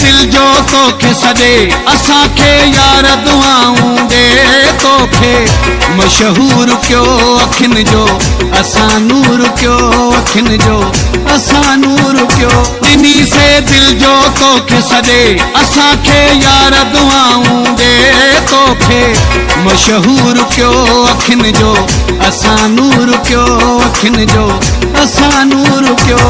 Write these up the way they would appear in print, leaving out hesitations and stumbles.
दिल जो तोखे सॾे असांखे यार दुआऊं ॾे तोखे मशहूर कयो अखियुनि जो असां नूर कयो अखियुनि जो असां नूर कयो ॾिनी से दिल जो तोखे सॾे असांखे यार दुआऊं ॾे तोखे मशहूर कयो अखियुनि जो असां नूर कयो अखियुनि जो असां नूर कयो।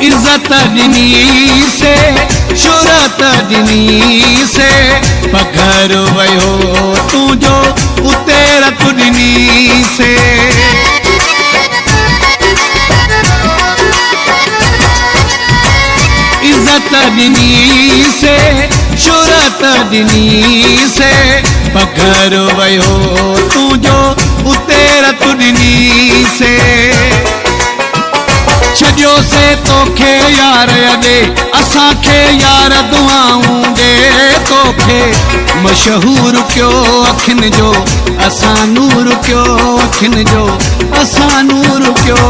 इज्जत ॾिनी से शोहरत ॾिनी से पघर वयो तुंहिंजो उते रत ॾिनी से इज्जत ॾिनी से शोहरत ॾिनी से पघर वयो तुंहिंजो उते रत ॾिनी से छॾियो से तोखे यार अॾे असांखे यार दुआऊं ॾे तोखे मशहूर कयो अखियुनि जो असां नूर कयो अखियुनि जो असां नूर कयो।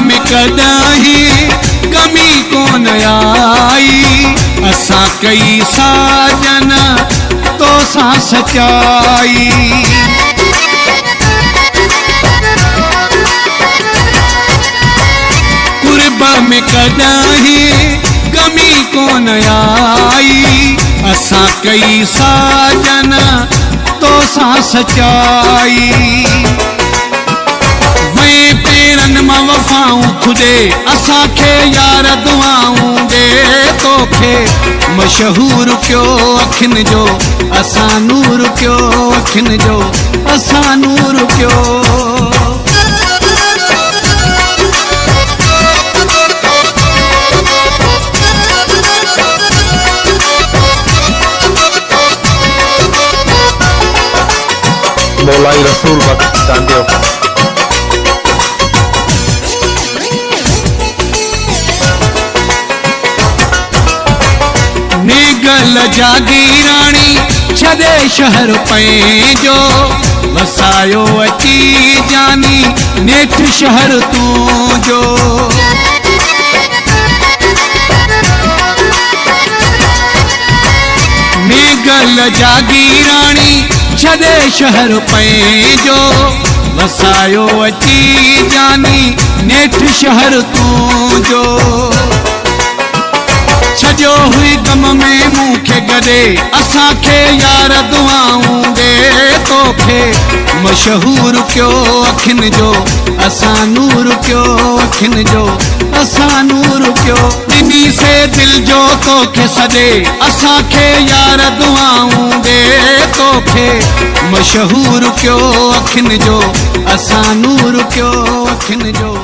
में कदाही कमी कोन आई असां कई साजन तो सां सचाई कुर्ब में कदाही कमी कोन आई असां कई साजन तो सां सचाई पेरन मां वफ़ाऊं खुदे असांखे यार दुआऊं ॾे तोखे मशहूर कयो अखियुनि जो असां नूर कयो अखियुनि जो असां नूर कयो। मौलाई रसूल बख्श चांदियो नेगल जागीराणी छॾे शहर पंहिंजो वसायो अची जानी नेठ शहर तुंहिंजो नेगल जागीराणी छॾे शहर पंहिंजो वसायो अची जानी नेठ शहर तुंहिंजो छॾियो हुई गम में मूंखे गॾे असांखे यार दुआऊं ॾे तोखे मशहूर कयो अखियुनि जो असां नूर कयो अखियुनि जो असां नूर कयो ॾिनी से दिल जो तोखे सॾे असांखे यार दुआऊं ॾे तोखे मशहूर कयो अखियुनि जो असां नूर कयो अखियुनि जो